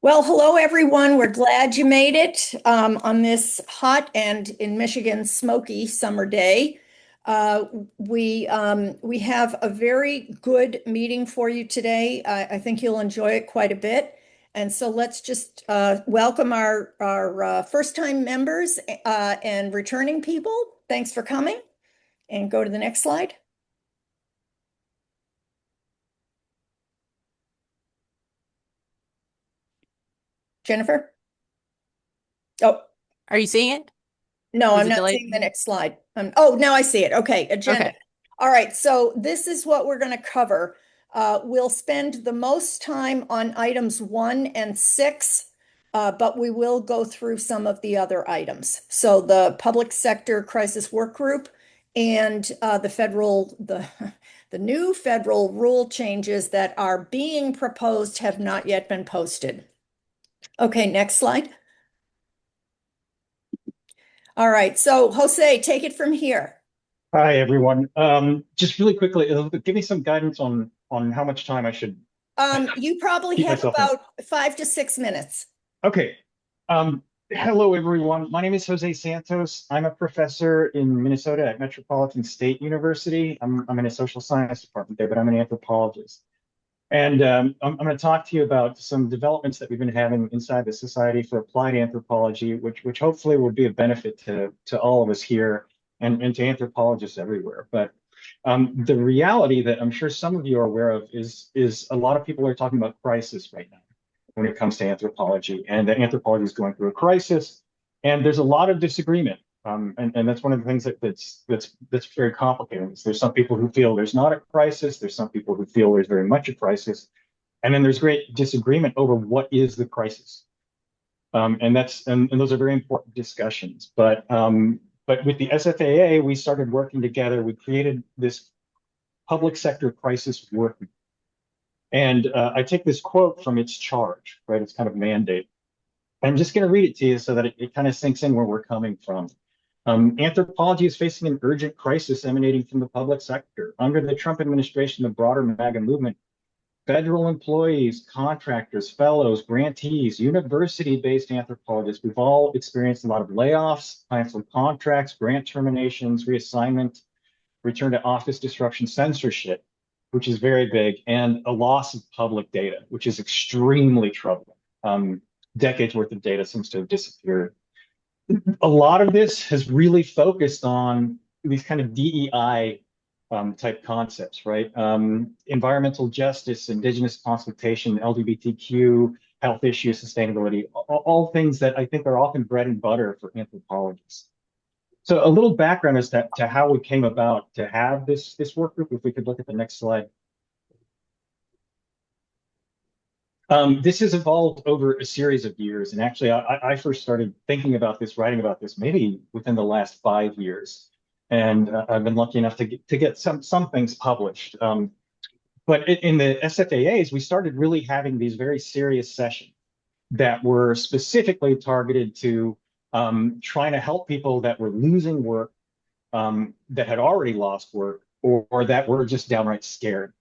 Well, hello everyone. We're glad you made it on this hot and in Michigan smoky summer day. Uh, we have a very good meeting for you today. I think you'll enjoy it quite a bit. And so let's just welcome our first-time members and returning people. Thanks for coming. And go to the next slide. Jennifer? Oh, Are you seeing it? no, Was I'm it not delayed? seeing the next slide. Oh, now I see it. Okay, agenda. Okay. All right, so this is what we're going to cover. We'll spend the most time on items 1 and 6, but we will go through some of the other items. So the public sector crisis work group and the new federal rule changes that are being proposed have not yet been posted. Okay, next slide. All right, so Jose, take it from here. Hi, everyone. Just really quickly, give me some guidance on how much time I should You probably keep have myself in. about 5 to 6 minutes. Okay. Hello, everyone. My name is Jose Santos. I'm a professor in Minnesota at Metropolitan State University. I'm in a social science department there, but I'm an anthropologist. And I'm going to talk to you about some developments that we've been having inside the Society for Applied Anthropology, which hopefully will be a benefit to all of us here and to anthropologists everywhere. But the reality that I'm sure some of you are aware of is a lot of people are talking about crisis right now when it comes to anthropology, and that anthropology is going through a crisis, and there's a lot of disagreement. And that's one of the things that's very complicated. There's some people who feel there's not a crisis. There's some people who feel there's very much a crisis, and then there's great disagreement over what is the crisis. And those are very important discussions. But with the SFAA, we started working together. We created this public sector crisis work. And I take this quote from its charge, right? It's kind of mandate. I'm just going to read it to you so that it kind of sinks in where we're coming from. Anthropology is facing an urgent crisis emanating from the public sector. Under the Trump administration, the broader MAGA movement, federal employees, contractors, fellows, grantees, university-based anthropologists, we've all experienced a lot of layoffs, canceled contracts, grant terminations, reassignment, return to office disruption, censorship, which is very big, and a loss of public data, which is extremely troubling. Decades worth of data seems to have disappeared. A lot of this has really focused on these kind of DEI type concepts, right? Environmental justice, indigenous consultation, LGBTQ, health issues, sustainability, all things that I think are often bread and butter for anthropologists. So a little background as to how we came about to have this work group, if we could look at the next slide. This has evolved over a series of years, and actually, I first started thinking about this, writing about this, maybe within the last 5 years, and I've been lucky enough to get some things published. But in the SFAAs, we started really having these very serious sessions that were specifically targeted to trying to help people that were losing work, that had already lost work, or that were just downright scared,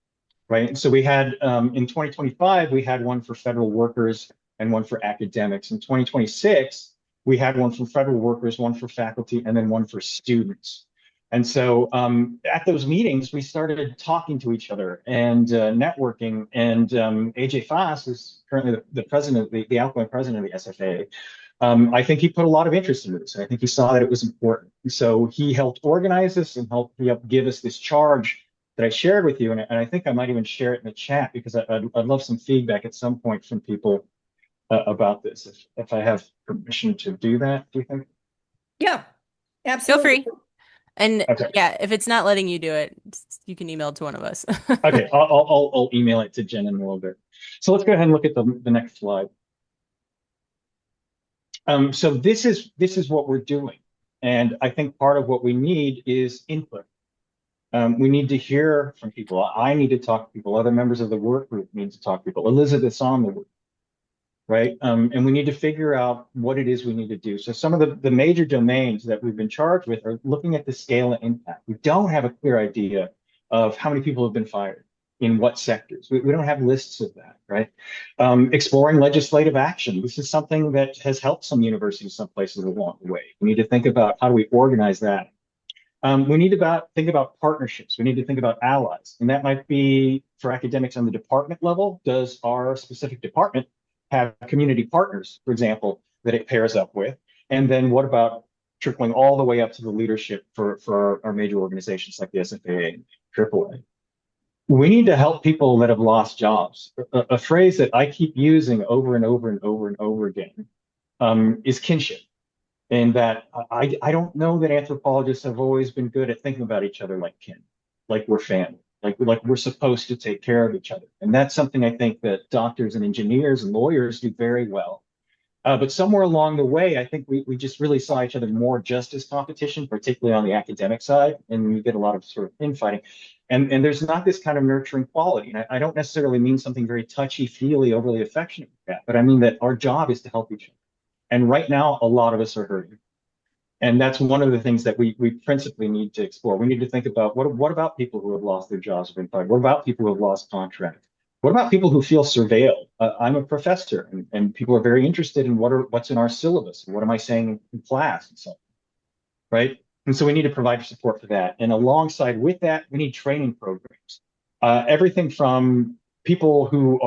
right? And so we had in 2025, we had one for federal workers and one for academics. In 2026, we had one for federal workers, one for faculty, and then one for students. And so at those meetings, we started talking to each other and networking. And AJ Foss is currently the president, the outgoing president of the SFA. I think he put a lot of interest into this. I think he saw that it was important. So he helped organize this and helped give us this charge that I shared with you, and I think I might even share it in the chat because I'd love some feedback at some point from people about this. If I have permission to do that, do you think? Yeah, Feel absolutely. free. And Okay. yeah, if it's not letting you do it, you can email it to one of us. Okay. I'll email it to Jen in a little bit. So let's go ahead and look at the next slide. So this is what we're doing, and I think part of what we need is input. We need to hear from people. I need to talk to people. Other members of the work group need to talk to people. Elizabeth's on the work, right? And we need to figure out what it is we need to do. So some of the major domains that we've been charged with are looking at the scale and impact. We don't have a clear idea of how many people have been fired. in what sectors. We don't have lists of that, right? Exploring legislative action. This is something that has helped some universities, some places along the way. We need to think about how do we organize that. We need to think about partnerships. We need to think about allies. And that might be for academics on the department level. Does our specific department have community partners, for example, that it pairs up with? And then what about trickling all the way up to the leadership for our major organizations like the SFAA and AAA? We need to help people that have lost jobs. A phrase that I keep using over and over and over and over again is kinship. And that I don't know that anthropologists have always been good at thinking about each other like kin, like we're family, like we're supposed to take care of each other. And that's something I think that doctors and engineers and lawyers do very well. But somewhere along the way, I think we just really saw each other more just as competition, particularly on the academic side, and we get a lot of sort of infighting. And there's not this kind of nurturing quality. And I don't necessarily mean something very touchy-feely, overly affectionate like that, but I mean that our job is to help each other. And right now, a lot of us are hurting. And that's one of the things that we principally need to explore. We need to think about what about people who have lost their jobs or been fired? What about people who have lost contracts? What about people who feel surveilled? I'm a professor, and people are very interested in what's in our syllabus. What am I saying in class and so on, right? And so we need to provide support for that. And alongside with that, we need training programs. Everything from people who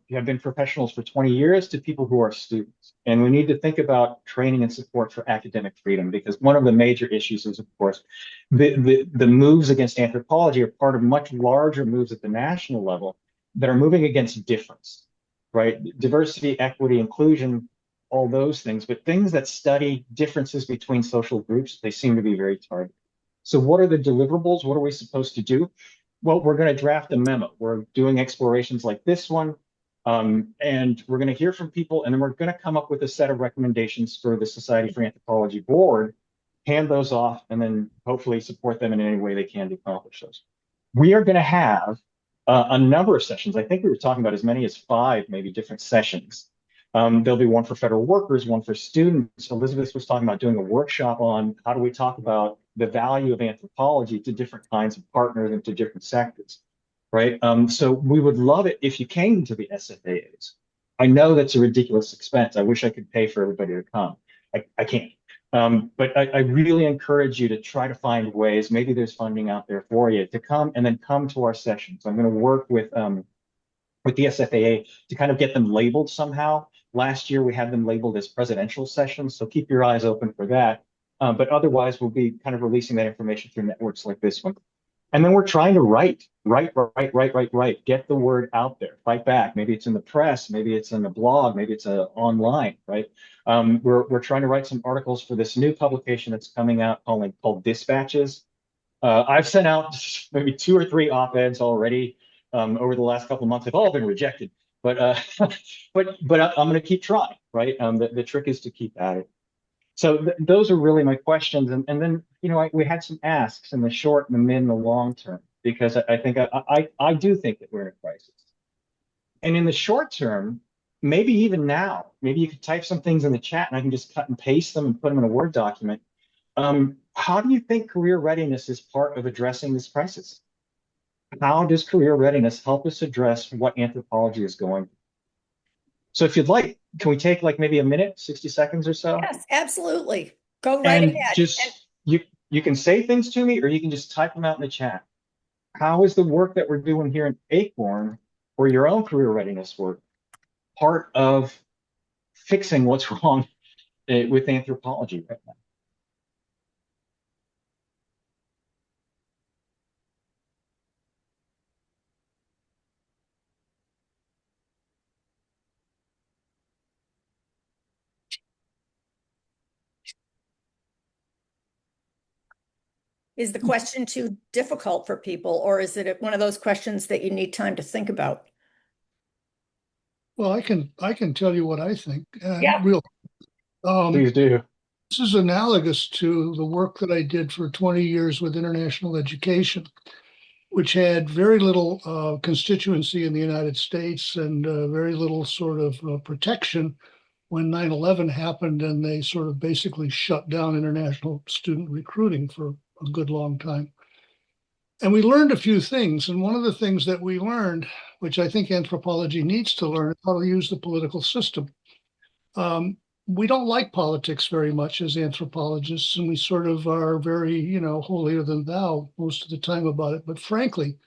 have been professionals for 20 years to people who are students. And we need to think about training and support for academic freedom, because one of the major issues is, of course, the moves against anthropology are part of much larger moves at the national level that are moving against difference, right? Diversity, equity, inclusion, all those things, but things that study differences between social groups, they seem to be very targeted. So what are the deliverables? What are we supposed to do? Well, we're going to draft a memo. We're doing explorations like this one, and we're going to hear from people, and then we're going to come up with a set of recommendations for the Society for Anthropology board, hand those off, and then hopefully support them in any way they can to accomplish those. We are going to have a number of sessions. I think we were talking about as many as 5, maybe different sessions. There'll be one for federal workers, one for students. Elizabeth was talking about doing a workshop on how do we talk about the value of anthropology to different kinds of partners and to different sectors, right? So we would love it if you came to the SFAAs. I know that's a ridiculous expense. I wish I could pay for everybody to come. I can't. But I really encourage you to try to find ways, maybe there's funding out there for you, to come and then come to our sessions. I'm going to work with the SFAA to kind of get them labeled somehow. Last year, we had them labeled as presidential sessions, so keep your eyes open for that. But otherwise, we'll be kind of releasing that information through networks like this one. And then we're trying to write, get the word out there, fight back. Maybe it's in the press, maybe it's in the blog, maybe it's online, right? We're trying to write some articles for this new publication that's coming out called Dispatches. I've sent out maybe 2 or 3 op-eds already over the last couple of months. They've all been rejected, but I'm going to keep trying, right? The trick is to keep at it. So those are really my questions. And then, we had some asks in the short and the mid and the long term, because I think I do think that we're in a crisis. And in the short term, maybe even now, maybe you could type some things in the chat and I can just cut and paste them and put them in a Word document. How do you think career readiness is part of addressing this crisis? How does career readiness help us address what anthropology is going through? So if you'd like, can we take like maybe a minute, 60 seconds or so? Yes, absolutely. Go right ahead. Just you can say things to me, or you can just type them out in the chat. How is the work that we're doing here in Acorn, or your own career readiness work, part of fixing what's wrong with anthropology right now? Is the question too difficult for people, or is it one of those questions that you need time to think about? Well, I can tell you what I think. Yeah. Please do. This is analogous to the work that I did for 20 years with international education, which had very little constituency in the United States and very little sort of protection when 9/11 happened, and they sort of basically shut down international student recruiting for a good long time. And we learned a few things. And one of the things that we learned, which I think anthropology needs to learn, is how to use the political system. We don't like politics very much as anthropologists, and we sort of are very, holier than thou most of the time about it. But frankly,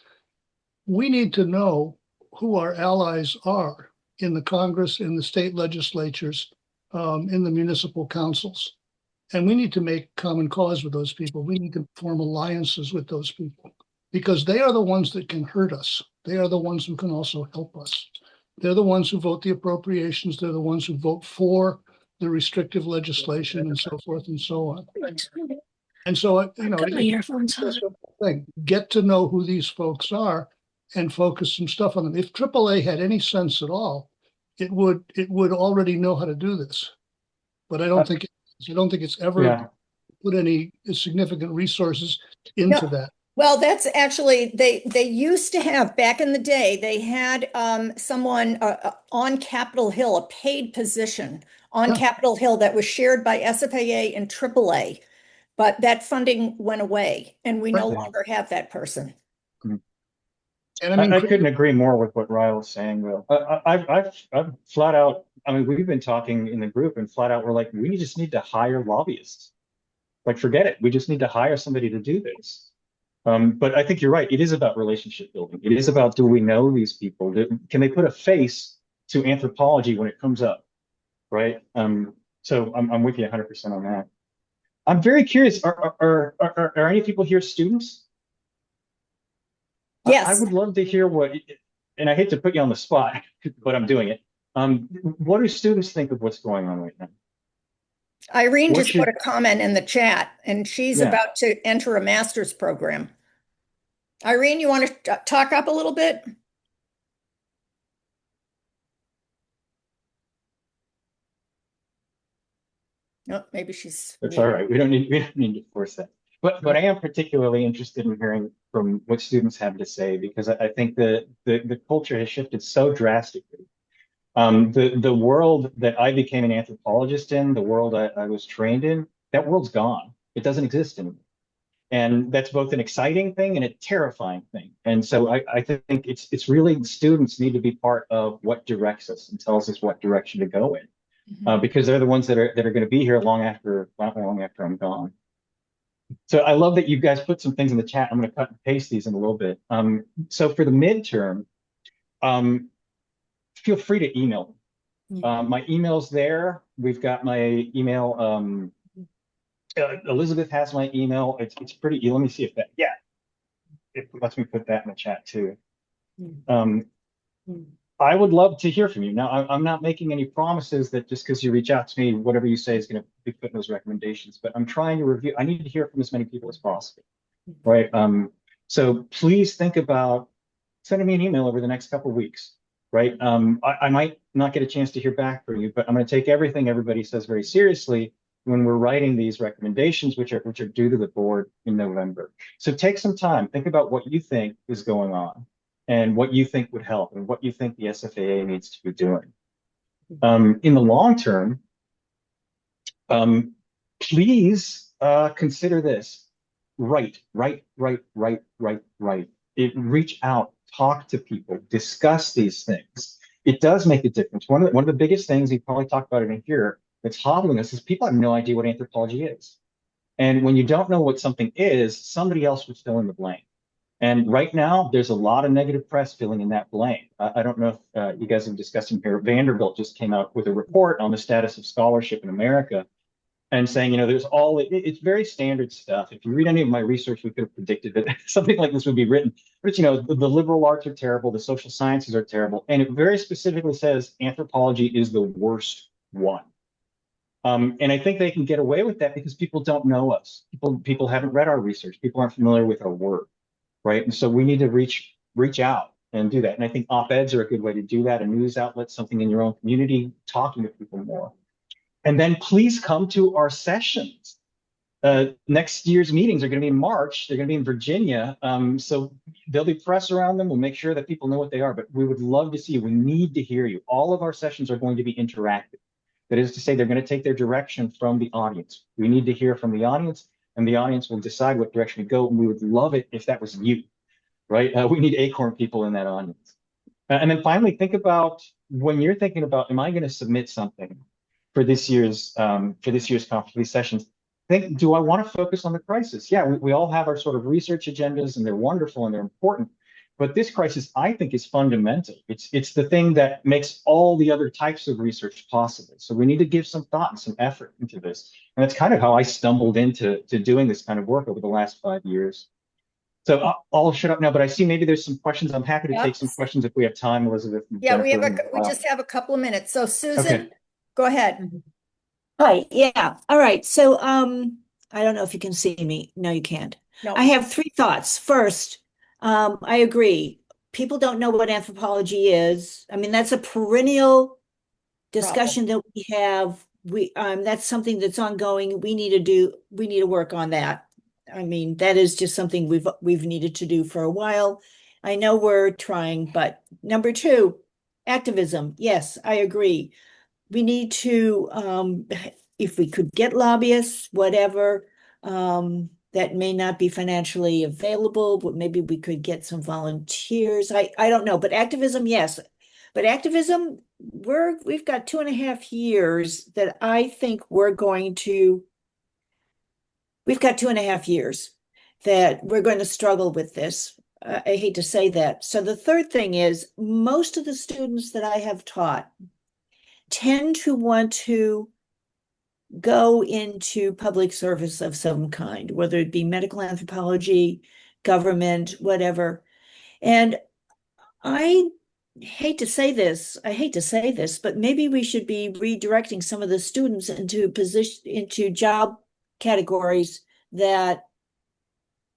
we need to know who our allies are in the Congress, in the state legislatures, in the municipal councils. And we need to make common cause with those people. We need to form alliances with those people because they are the ones that can hurt us. They are the ones who can also help us. They're the ones who vote the appropriations. They're the ones who vote for the restrictive legislation and so forth and so on. And so, it's a simple thing. Get to know who these folks are and focus some stuff on them. If AAA had any sense at all, it would already know how to do this. But I don't think it's ever put any significant resources into that. Well, that's actually, they used to have, back in the day, they had someone on Capitol Hill, a paid position on Capitol Hill that was shared by SFAA and AAA. But that funding went away and we no longer have that person. And I couldn't agree more with what Ryle was saying, Will. I've flat out, we've been talking in the group and flat out, we're like, we just need to hire lobbyists. Like, forget it. We just need to hire somebody to do this. But I think you're right. It is about relationship building. It is about, do we know these people? Can they put a face to anthropology when it comes up? Right. So I'm with you 100% on that. I'm very curious. Are any people here students? Yes. I would love to hear and I hate to put you on the spot, but I'm doing it. What do students think of what's going on right now? Irene just put a comment in the chat and she's about to enter a master's program. Irene, you want to talk up a little bit? No, maybe she's. That's all right. We don't need to force that. But I am particularly interested in hearing from what students have to say because I think the culture has shifted so drastically. The world that I became an anthropologist in, the world I was trained in, that world's gone. It doesn't exist anymore. And that's both an exciting thing and a terrifying thing. And so I think it's really students need to be part of what directs us and tells us what direction to go in, because they're the ones that are going to be here long after I'm gone. So I love that you guys put some things in the chat. I'm going to cut and paste these in a little bit. So for the midterm, feel free to email them. My email's there. We've got my email. Elizabeth has my email. It's pretty. Let me see if that. Yeah, it lets me put that in the chat too. I would love to hear from you. Now, I'm not making any promises that just because you reach out to me, whatever you say is going to be put in those recommendations. But I'm trying to review. I need to hear from as many people as possible, right? So please think about sending me an email over the next couple of weeks. Right. I might not get a chance to hear back from you, but I'm going to take everything everybody says very seriously when we're writing these recommendations, which are due to the board in November. So take some time, think about what you think is going on and what you think would help and what you think the SFAA needs to be doing. In the long term, please consider this. Write. Reach out. Talk to people, discuss these things. It does make a difference. One of the biggest things, you probably talked about it in here, that's hobbling us is people have no idea what anthropology is. And when you don't know what something is, somebody else would fill in the blank. And right now, there's a lot of negative press filling in that blank. I don't know if you guys have discussed in here. Vanderbilt just came out with a report on the status of scholarship in America and saying, there's it's very standard stuff. If you read any of my research, we could have predicted that something like this would be written. But, the liberal arts are terrible. The social sciences are terrible. And it very specifically says anthropology is the worst one. And I think they can get away with that because people don't know us. People haven't read our research. People aren't familiar with our work, right? And so we need to reach out and do that. And I think op-eds are a good way to do that. A news outlet, something in your own community, talking to people more. And then please come to our sessions. Next year's meetings are going to be in March. They're going to be in Virginia. So there'll be press around them. We'll make sure that people know what they are, but we would love to see you. We need to hear you. All of our sessions are going to be interactive. That is to say, they're going to take their direction from the audience. We need to hear from the audience. and the audience will decide what direction to go. And we would love it if that was you, right? We need Acorn people in that audience. And then finally, think about when you're thinking about, am I going to submit something for this year's conference sessions? Think, do I want to focus on the crisis? Yeah, we all have our sort of research agendas, and they're wonderful and they're important. But this crisis, I think, is fundamental. It's the thing that makes all the other types of research possible. So we need to give some thought and some effort into this. And that's kind of how I stumbled into doing this kind of work over the last 5 years. So I'll shut up now, but I see maybe there's some questions. I'm happy to take some Yep. questions if we have time, Elizabeth and Yeah, we have Jennifer. we just have a couple of minutes. So Okay. Susan, go ahead. Hi, yeah. All right. So I don't know if you can see me. No, you can't. No, I have three thoughts. First, I agree. People don't know what anthropology is. I mean, that's a perennial discussion that we have. That's something that's ongoing. We need to work on that. I mean, that is just something we've needed to do for a while. I know we're trying, but number two, activism. Yes, I agree. We need to, if we could get lobbyists, whatever, that may not be financially available, but maybe we could get some volunteers. I don't know, but activism, yes. But activism, we've got 2.5 years that I think we've got 2.5 years that we're going to struggle with this. I hate to say that. So the third thing is most of the students that I have taught tend to want to go into public service of some kind, whether it be medical anthropology, government, whatever. And I hate to say this, but maybe we should be redirecting some of the students into job categories that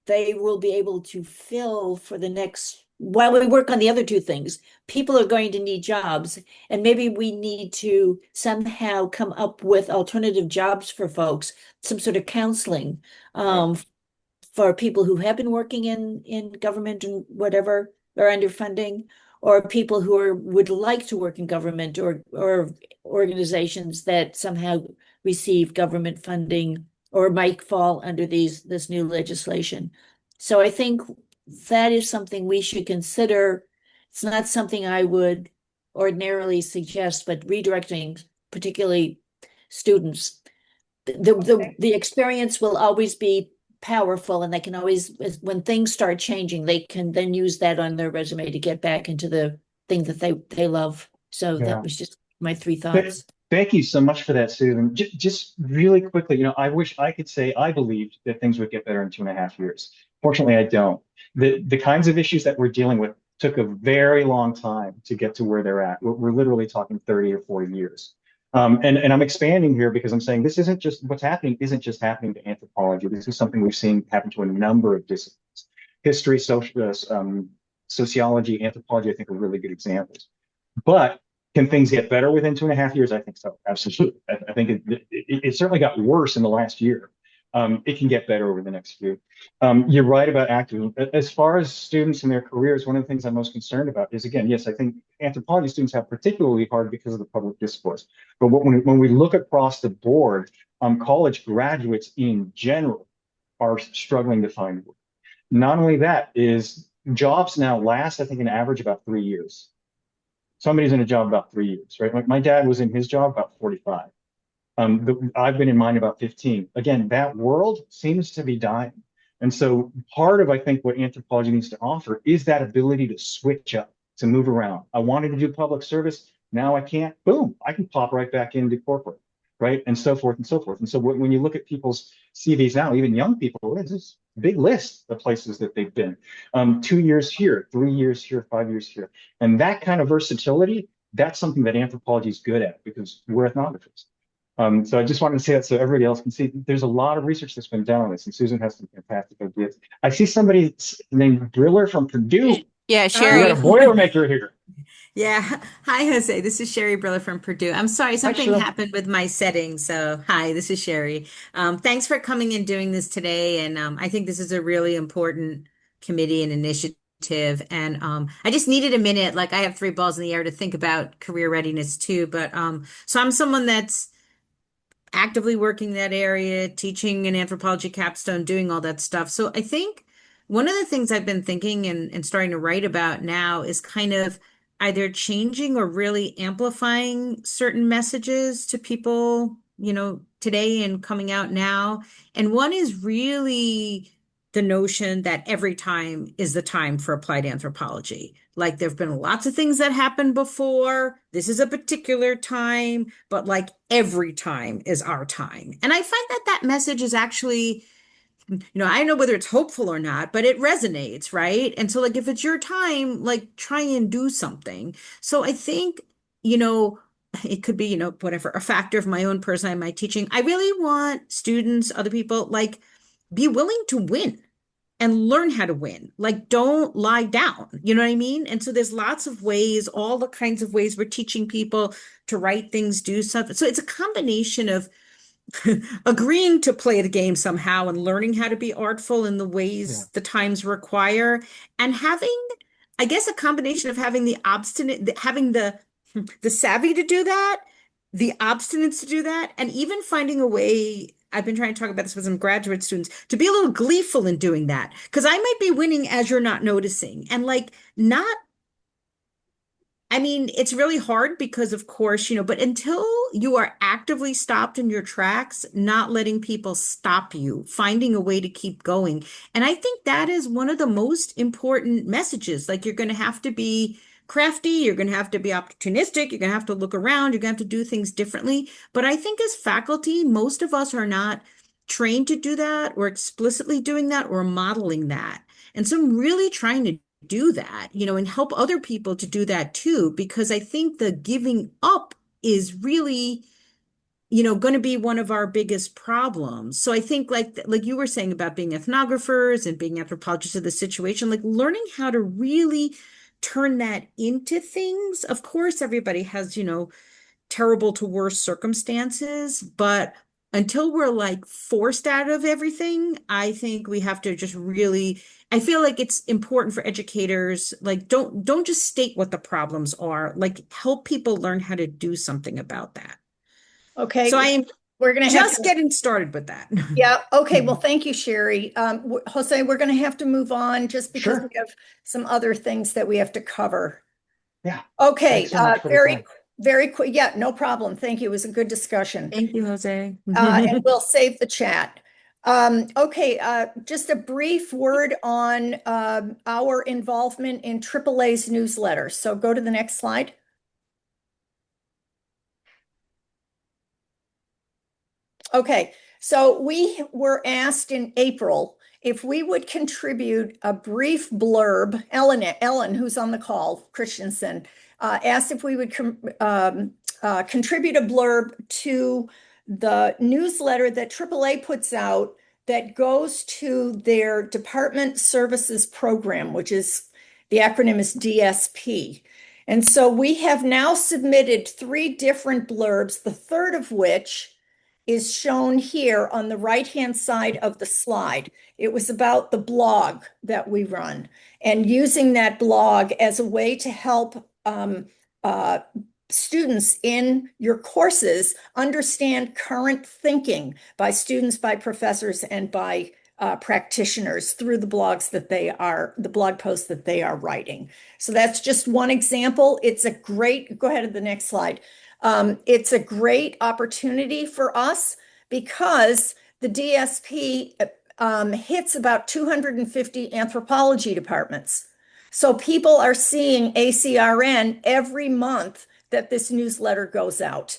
they will be able to fill for the next, while we work on the other two things. People are going to need jobs, and maybe we need to somehow come up with alternative jobs for folks, some sort of counseling for people who have been working in government and whatever, or underfunding, or people who would like to work in government or organizations that somehow receive government funding or might fall under this new legislation. So I think that is something we should consider. It's not something I would ordinarily suggest, but redirecting particularly students. The experience will always be powerful, and they can always, when things start changing, they can then use that on their resume to get back into the thing that they love. So that was just my three thoughts. Thank you so much for that, Susan. Just really quickly, I wish I could say I believed that things would get better in 2.5 years. Fortunately, I don't. The kinds of issues that we're dealing with took a very long time to get to where they're at. We're literally talking 30 or 40 years. And I'm expanding here because I'm saying this isn't just what's happening isn't just happening to anthropology. This is something we've seen happen to a number of disciplines. History, sociology, anthropology, I think are really good examples. But can things get better within 2.5 years? I think so. Absolutely. I think it certainly got worse in the last year. It can get better over the next few. You're right about activism. As far as students and their careers, one of the things I'm most concerned about is, again, yes, I think anthropology students have particularly hard because of the public discourse. But when we look across the board, college graduates in general are struggling to find work. Not only that, is jobs now last, I think, an average about 3 years. Somebody's in a job about 3 years, right? My dad was in his job about 45. I've been in mine about 15. Again, that world seems to be dying. And so part of, I think, what anthropology needs to offer is that ability to switch up, to move around. I wanted to do public service. Now I can't. Boom, I can pop right back into corporate, right? And so forth and so forth. And so when you look at people's CVs now, even young people, there's this big list of places that they've been. 2 years here, 3 years here, 5 years here. And that kind of versatility, that's something that anthropology is good at because we're ethnographers. So I just wanted to say that so everybody else can see. There's a lot of research that's been done on this, and Susan has some fantastic ideas. I see somebody named Briller from Purdue. Yeah, We Sherry. got a Boilermaker here. Yeah. Hi, Jose. This is Sherry Briller from Purdue. I'm sorry, something Sherry. happened with my settings. So, hi, this is Sherry. Thanks for coming and doing this today. And I think this is a really important committee and initiative. And I just needed a minute. Like, I have 3 balls in the air to think about career readiness too. But so I'm someone that's actively working that area, teaching an anthropology capstone, doing all that stuff. So I think one of the things I've been thinking and starting to write about now is kind of either changing or really amplifying certain messages to people, today and coming out now. And one is really the notion that every time is the time for applied anthropology. Like there have been lots of things that happened before. This is a particular time, but like every time is our time. And I find that that message is actually, I don't know whether it's hopeful or not, but it resonates, right? And so like if it's your time, like try and do something. So I think, you know, it could be, whatever, a factor of my own personality, my teaching. I really want students, other people, like be willing to win and learn how to win. Like, don't lie down. You know what I mean? And so there's lots of ways, all the kinds of ways we're teaching people to write things, do something. So it's a combination of agreeing to play the game somehow and learning how to be artful in the ways the times require, and having, I guess, a combination of having the obstinate, having the savvy to do that, the obstinance to do that, and even finding a way. I've been trying to talk about this with some graduate students to be a little gleeful in doing that, because I might be winning as you're not noticing, and like not. I mean, it's really hard because, of course, but until you are actively stopped in your tracks, not letting people stop you, finding a way to keep going. And I think that is one of the most important messages. Like, you're going to have to be crafty, you're going to have to be opportunistic, you're going to have to look around, you're going to have to do things differently. But I think as faculty, most of us are not trained to do that, or explicitly doing that, or modeling that. And so I'm really trying to do that, and help other people to do that too, because I think the giving up is really, going to be one of our biggest problems. So I think like you were saying about being ethnographers and being anthropologists of the situation, like learning how to really turn that into things. Of course, everybody has, terrible to worse circumstances, but until we're like forced out of everything, I think we have to just really, I feel like it's important for educators, like don't just state what the problems are, like help people learn how to do something about that. Okay, So I am we're going to have just getting started with that. Yeah. Okay. Well, thank you, Sherry. Jose, we're going to have to move on just because Sure. we have some other things that we have to cover. Yeah. Okay. Thanks so much for the Very, time. very quick. Yeah, no problem. Thank you. It was a good discussion. Thank you, Jose. And we'll save the chat. Okay. Just a brief word on our involvement in AAA's newsletter. So go to the next slide. Okay. So we were asked in April if we would contribute a brief blurb. Ellen, who's on the call, Christensen, asked if we would contribute a blurb to the newsletter that AAA puts out that goes to their Department Services Program, which is, the acronym is DSP. And so we have now submitted 3 different blurbs, the third of which is shown here on the right-hand side of the slide. It was about the blog that we run and using that blog as a way to help students in your courses understand current thinking by students, by professors, and by practitioners through the blog posts that they are writing. So that's just one example. It's a great, go ahead to the next slide. It's a great opportunity for us because the DSP hits about 250 anthropology departments. So people are seeing ACRN every month that this newsletter goes out.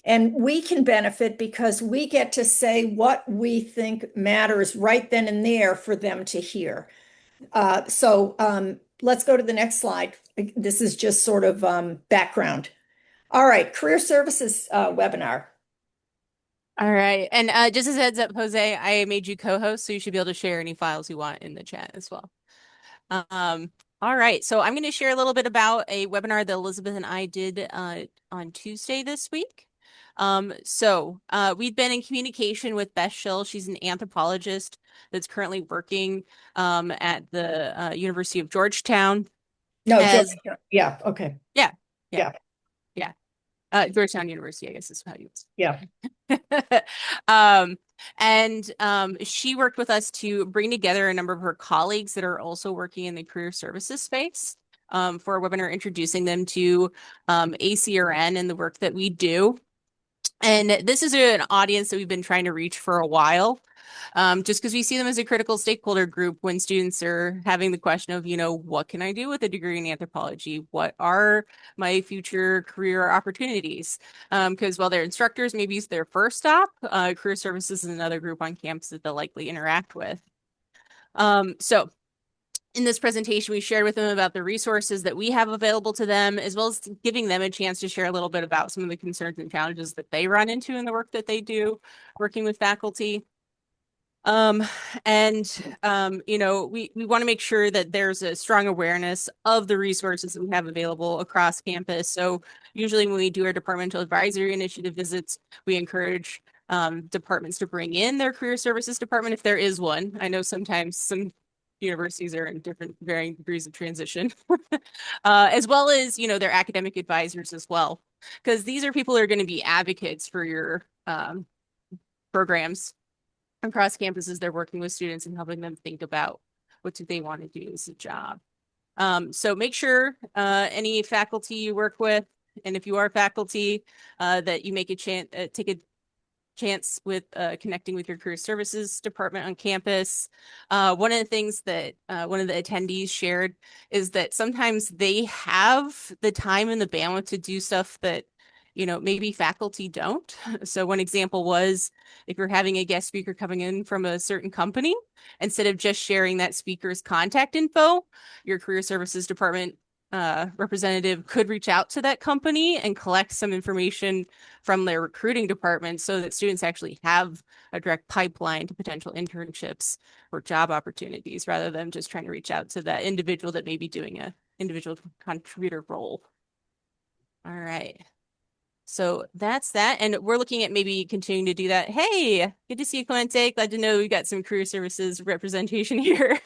And we can benefit because we get to say what we think matters right then and there for them to hear. So let's go to the next slide. This is just sort of background. All right, career services webinar. All right. And just as a heads up, Jose, I made you co-host, so you should be able to share any files you want in the chat as well. All right. So I'm going to share a little bit about a webinar that Elizabeth and I did on Tuesday this week. We've been in communication with Beth Schill. She's an anthropologist that's currently working at the University of Georgetown. No, yeah, okay. Yeah. Georgetown University, I guess is how you Yeah. She worked with us to bring together a number of her colleagues that are also working in the career services space for a webinar introducing them to ACRN and the work that we do. And this is an audience that we've been trying to reach for a while, just because we see them as a critical stakeholder group when students are having the question of, what can I do with a degree in anthropology? What are my future career opportunities? Because while they're instructors, maybe it's their first stop, career services is another group on campus that they'll likely interact with. So in this presentation, we shared with them about the resources that we have available to them, as well as giving them a chance to share a little bit about some of the concerns and challenges that they run into in the work that they do, working with faculty. We want to make sure that there's a strong awareness of the resources that we have available across campus. So usually when we do our departmental advisory initiative visits, we encourage departments to bring in their career services department if there is one. I know sometimes some universities are in different varying degrees of transition, as well as, their academic advisors as well, because these are people who are going to be advocates for your programs across campuses. They're working with students and helping them think about what do they want to do as a job. So make sure any faculty you work with, and if you are faculty, that you make a chance, take a chance with connecting with your career services department on campus. One of the things that one of the attendees shared is that sometimes they have the time and the bandwidth to do stuff that maybe faculty don't. So one example was if you're having a guest speaker coming in from a certain company, instead of just sharing that speaker's contact info, your career services department representative could reach out to that company and collect some information from their recruiting department so that students actually have a direct pipeline to potential internships or job opportunities, rather than just trying to reach out to that individual that may be doing a individual contributor role. All right. So that's that. And we're looking at maybe continuing to do that. Hey, good to see you, Clemente. Glad to know we got some career services representation here.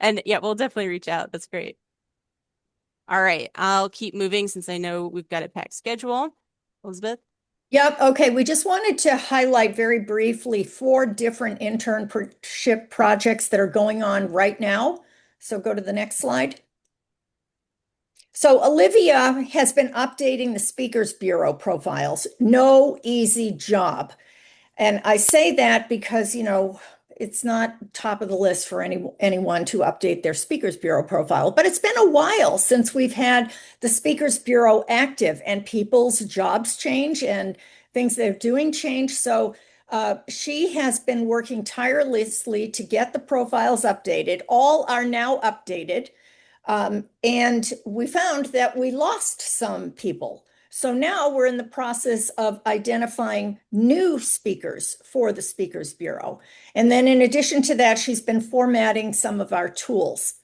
And yeah, we'll definitely reach out. That's great. All right, I'll keep moving since I know we've got a packed schedule. Elizabeth? Yep. Okay. We just wanted to highlight very briefly 4 different internship projects that are going on right now. So go to the next slide. So Olivia has been updating the Speakers Bureau profiles. No easy job. And I say that because, it's not top of the list for anyone to update their Speakers Bureau profile, but it's been a while since we've had the Speakers Bureau active, and people's jobs change and things they're doing change. So she has been working tirelessly to get the profiles updated. All are now updated. And we found that we lost some people. So now we're in the process of identifying new speakers for the Speakers Bureau. And then in addition to that, she's been formatting some of our tools.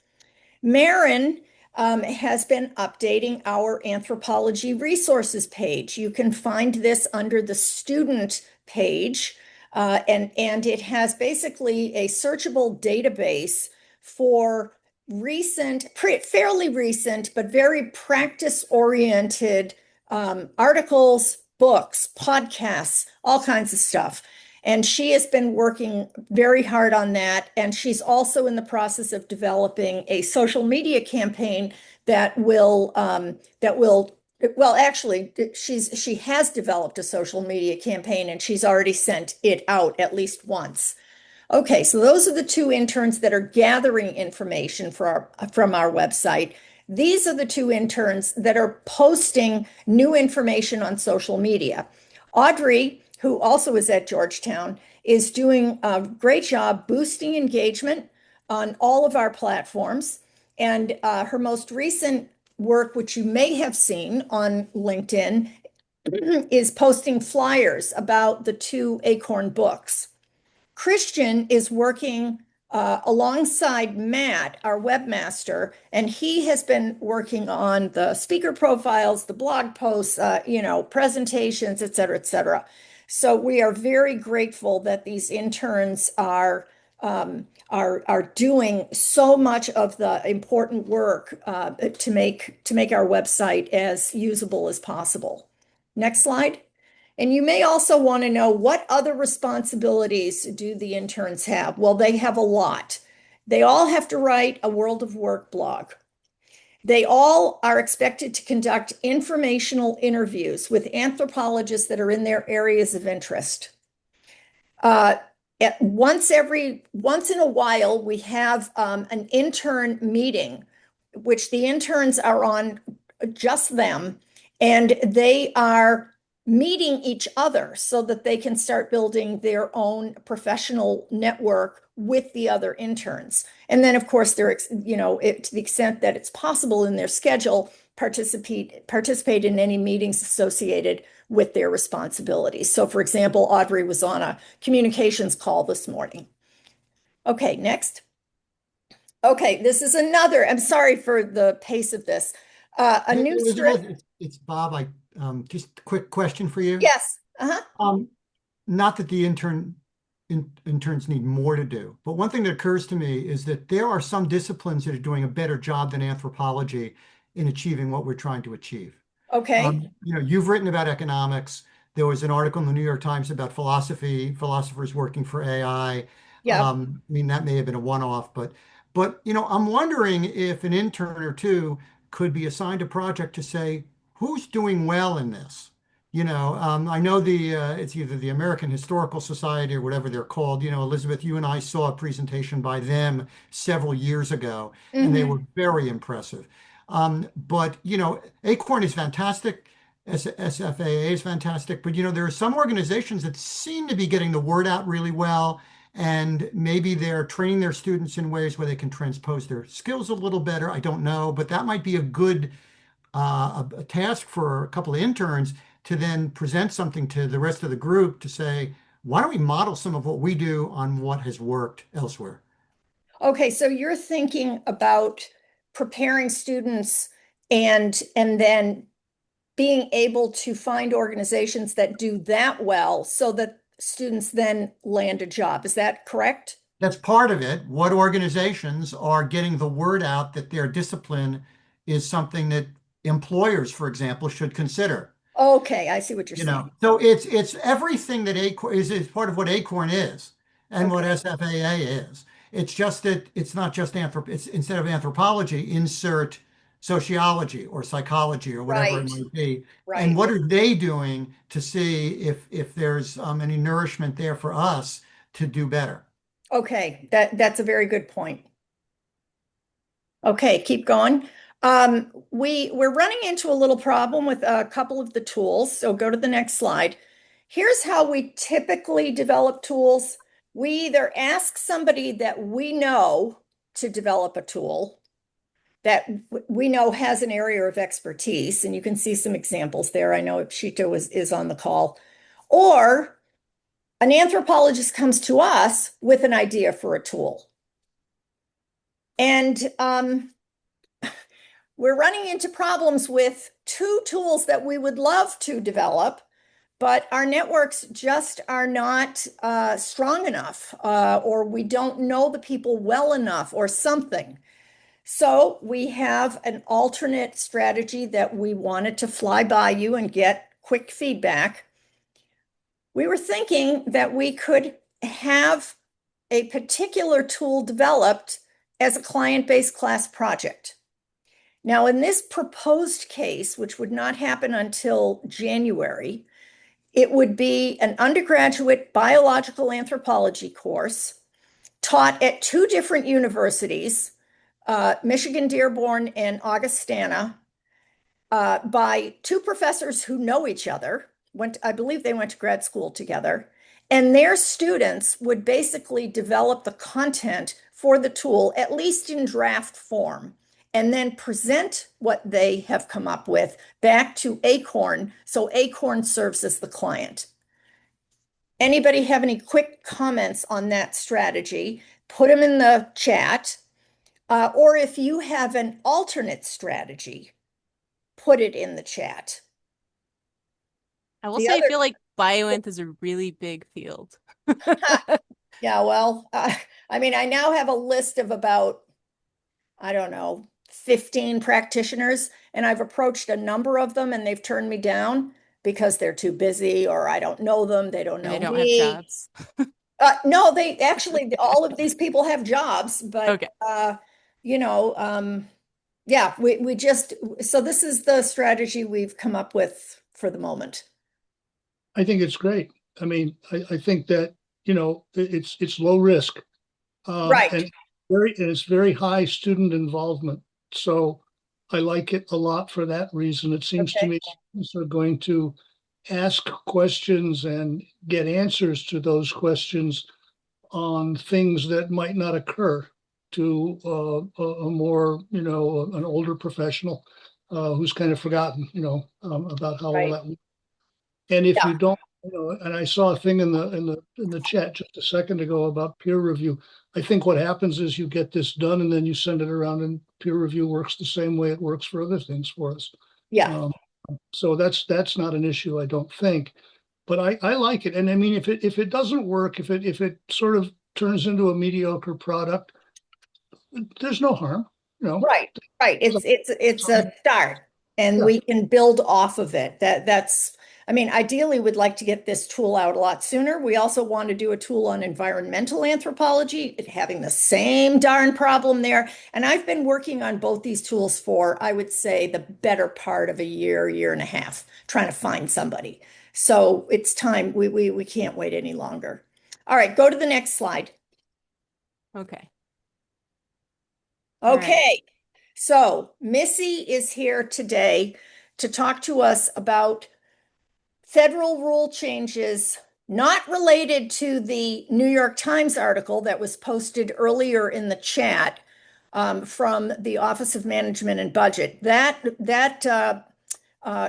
Marin has been updating our anthropology resources page. You can find this under the student page, and it has basically a searchable database for fairly recent, but very practice-oriented articles, books, podcasts, all kinds of stuff. And she has been working very hard on that. And she's also in the process of developing a social media campaign that will, well, actually, she has developed a social media campaign, and she's already sent it out at least once. Okay, so those are the 2 interns that are gathering information from our website. These are the 2 interns that are posting new information on social media. Audrey, who also is at Georgetown, is doing a great job boosting engagement on all of our platforms. And her most recent work, which you may have seen on LinkedIn, is posting flyers about the 2 Acorn books. Christian is working alongside Matt, our webmaster, and he has been working on the speaker profiles, the blog posts, presentations, et cetera, et cetera. So we are very grateful that these interns are doing so much of the important work to make our website as usable as possible. Next slide. And you may also want to know, what other responsibilities do the interns have? Well, they have a lot. They all have to write a World of Work blog. They all are expected to conduct informational interviews with anthropologists that are in their areas of interest. Once in a while, we have an intern meeting, which the interns are on, just them, and they are meeting each other so that they can start building their own professional network with the other interns. And then, of course, they're, to the extent that it's possible in their schedule, participate in any meetings associated with their responsibilities. So, for example, Audrey was on a communications call this morning. Okay, next. Okay, this is another, I'm sorry for the pace of this. A new Elizabeth, it's Bob. Just a quick question for you. Yes. Not that the interns need more to do, but one thing that occurs to me is that there are some disciplines that are doing a better job than anthropology in achieving what we're trying to achieve. Okay. You've written about economics. There was an article in the New York Times about philosophers working for AI. Yeah. I mean, that may have been a one-off, but I'm wondering if an intern or two could be assigned a project to say, who's doing well in this? I know it's either the American Historical Society or whatever they're called. Elizabeth, you and I saw a presentation by them several years ago, and they were very impressive. But ACORN is fantastic. SFAA is fantastic. But there are some organizations that seem to be getting the word out really well, and maybe they're training their students in ways where they can transpose their skills a little better. I don't know, but that might be a good a task for a couple of interns to then present something to the rest of the group to say, why don't we model some of what we do on what has worked elsewhere? Okay, so you're thinking about preparing students and then being able to find organizations that do that well so that students then land a job. Is that correct? That's part of it. What organizations are getting the word out that their discipline is something that employers, for example, should consider? Okay, I see what you're saying. So it's everything that ACORN is part of what ACORN is and what SFAA is. It's just that it's not just instead of anthropology, insert sociology or psychology or whatever it might be. Right. And what are they doing to see if there's any nourishment there for us to do better? Okay, that's a very good point. Okay, keep going. We're running into a little problem with a couple of the tools. So go to the next slide. Here's how we typically develop tools. We either ask somebody that we know to develop a tool that we know has an area of expertise, and you can see some examples there. I know Pshito is on the call. Or an anthropologist comes to us with an idea for a tool. And we're running into problems with two tools that we would love to develop, but our networks just are not strong enough, or we don't know the people well enough or something. So we have an alternate strategy that we wanted to fly by you and get quick feedback. We were thinking that we could have a particular tool developed as a client-based class project. Now, in this proposed case, which would not happen until January, it would be an undergraduate biological anthropology course taught at two different universities, Michigan Dearborn and Augustana, by two professors who know each other. I believe they went to grad school together. And their students would basically develop the content for the tool, at least in draft form, and then present what they have come up with back to ACORN, so ACORN serves as the client. Anybody have any quick comments on that strategy? Put them in the chat. Or if you have an alternate strategy, put it in the chat. I will say I feel like biointh is a really big field. Yeah, well, I mean, I now have a list of about, I don't know, 15 practitioners, and I've approached a number of them and they've turned me down. because they're too busy, or I don't know them, they don't And know they don't have me. jobs. No, they actually, all of these people have jobs, but Okay. you know, yeah, we just, so this is the strategy we've come up with for the moment. I think it's great. I mean, I think that, you know, it's low risk. Right. And it's very high student involvement. So I like it a lot for that reason. It seems to Okay. me students are going to ask questions and get answers to those questions on things that might not occur to a more, you know, an older professional who's kind of forgotten, you know, about how all Right. that works. And if Yeah. you don't, you know, and I saw a thing in the chat just a second ago about peer review. I think what happens is you get this done and then you send it around, and peer review works the same way it works for other things for us. Yeah. So that's not an issue, I don't think. But I like it. And I mean, if it doesn't work, if it sort of turns into a mediocre product, there's no harm, you know. Right. Right. It's a start, and Yeah. we can build off of it. That's, I mean, ideally we'd like to get this tool out a lot sooner. We also want to do a tool on environmental anthropology, having the same darn problem there. And I've been working on both these tools for, I would say, the better part of a year and a half, trying to find somebody. So it's time. We can't wait any longer. All right, go to the next slide. Okay. All right. Okay, so Missy is here today to talk to us about federal rule changes not related to the New York Times article that was posted earlier in the chat from the Office of Management and Budget. That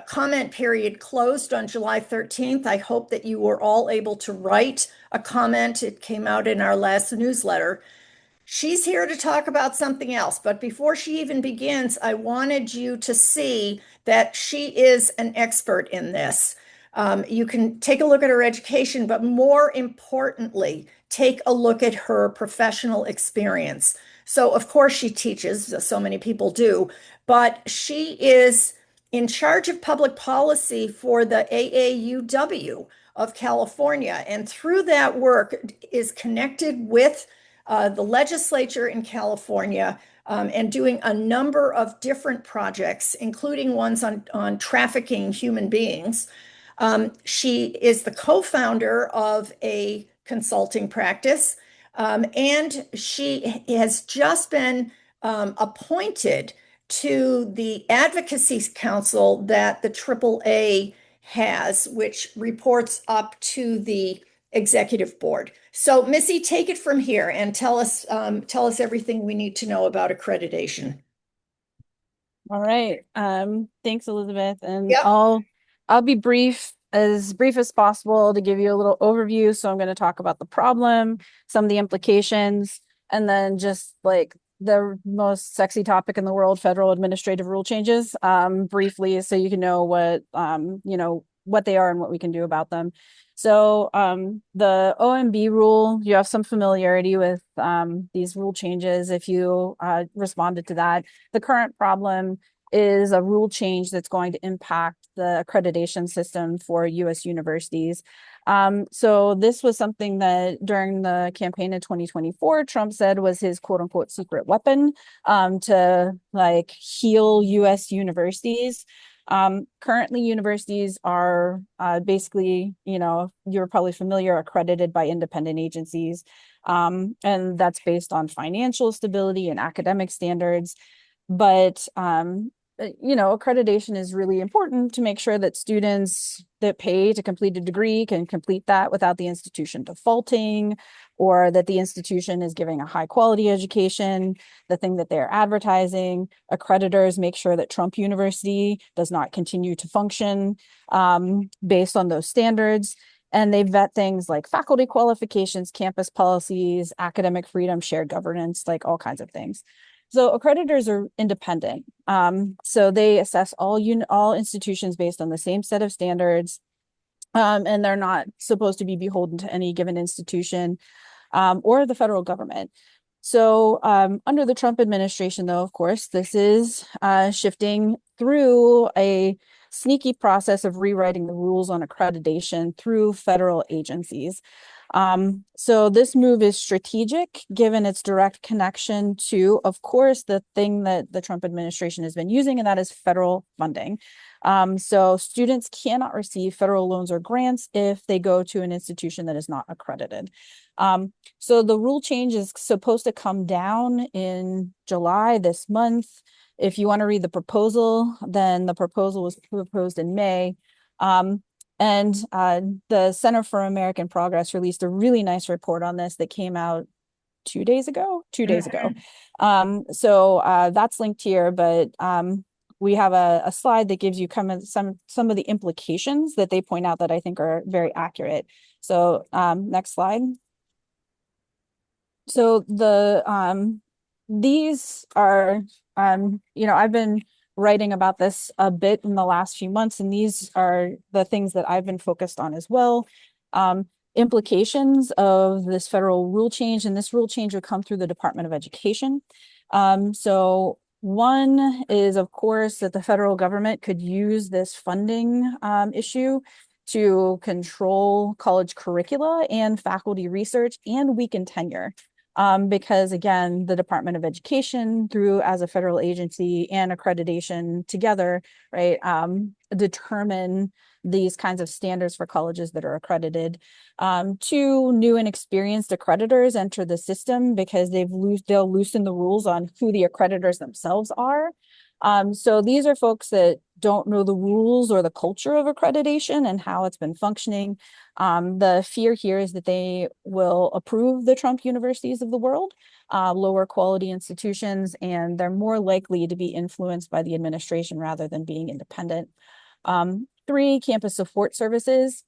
comment period closed on July 13th. I hope that you were all able to write a comment. It came out in our last newsletter. She's here to talk about something else, but before she even begins, I wanted you to see that she is an expert in this. You can take a look at her education, but more importantly, take a look at her professional experience. So, of course, she teaches, so many people do, but she is in charge of public policy for the AAUW of California, and through that work is connected with the legislature in California, and doing a number of different projects, including ones on trafficking human beings. She is the co-founder of a consulting practice, and she has just been appointed to the Advocacy Council that the AAA has, which reports up to the executive board. So Missy, take it from here and tell us everything we need to know about accreditation. All right. Thanks, Elizabeth. And Yep. I'll be brief as possible to give you a little overview. So I'm going to talk about the problem, some of the implications, and then just like the most sexy topic in the world, federal administrative rule changes, briefly, so you can know what what they are and what we can do about them. So the OMB rule, you have some familiarity with these rule changes if you responded to that. The current problem is a rule change that's going to impact the accreditation system for U.S. universities. So this was something that during the campaign in 2024, Trump said was his quote unquote secret weapon to like heal U.S. universities. Currently, universities are basically, you're probably familiar, accredited by independent agencies. And that's based on financial stability and academic standards. But accreditation is really important to make sure that students that pay to complete a degree can complete that without the institution defaulting, or that the institution is giving a high quality education, the thing that they're advertising. Accreditors make sure that Trump University does not continue to function based on those standards. And they vet things like faculty qualifications, campus policies, academic freedom, shared governance, like all kinds of things. So accreditors are independent. So they assess all institutions based on the same set of standards. And they're not supposed to be beholden to any given institution or the federal government. So under the Trump administration, though, of course, this is shifting through a sneaky process of rewriting the rules on accreditation through federal agencies. So this move is strategic given its direct connection to, of course, the thing that the Trump administration has been using, and that is federal funding. So students cannot receive federal loans or grants if they go to an institution that is not accredited. So the rule change is supposed to come down in July this month. If you want to read the proposal, then the proposal was proposed in May. And the Center for American Progress released a really nice report on this that came out 2 days ago. So that's linked here, but we have a slide that gives you some of the implications that they point out that I think are very accurate. So next slide. So these are, I've been writing about this a bit in the last few months, and these are the things that I've been focused on as well. Implications of this federal rule change, and this rule change would come through the Department of Education. So one is, of course, that the federal government could use this funding issue to control college curricula and faculty research and weaken tenure. Because again, the Department of Education, through as a federal agency and accreditation together, right, determine these kinds of standards for colleges that are accredited. Two new and experienced accreditors enter the system because they'll loosen the rules on who the accreditors themselves are. So these are folks that don't know the rules or the culture of accreditation and how it's been functioning. The fear here is that they will approve the Trump universities of the world, lower quality institutions, and they're more likely to be influenced by the administration rather than being independent. Three, campus support services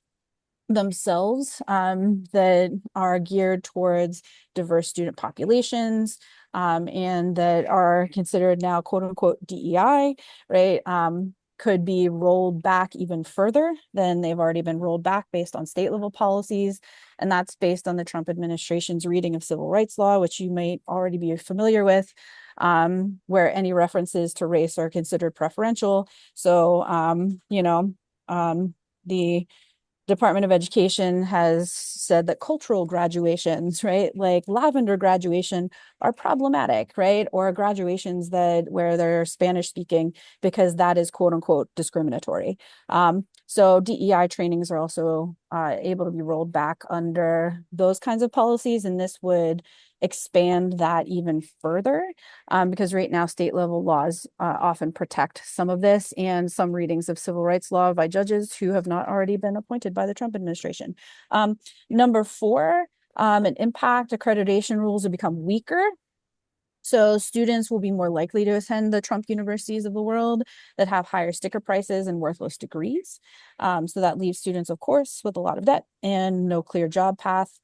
themselves that are geared towards diverse student populations and that are considered now quote unquote DEI, right? Could be rolled back even further than they've already been rolled back based on state level policies. And that's based on the Trump administration's reading of civil rights law, which you might already be familiar with, where any references to race are considered preferential. So, the Department of Education has said that cultural graduations, right, like lavender graduation, are problematic, right? Or graduations where they're Spanish speaking, because that is quote unquote discriminatory. So DEI trainings are also able to be rolled back under those kinds of policies, and this would expand that even further because right now state level laws often protect some of this and some readings of civil rights law by judges who have not already been appointed by the Trump administration. Number four, an impact accreditation rules will become weaker. So students will be more likely to attend the Trump universities of the world that have higher sticker prices and worthless degrees. So that leaves students, of course, with a lot of debt and no clear job path.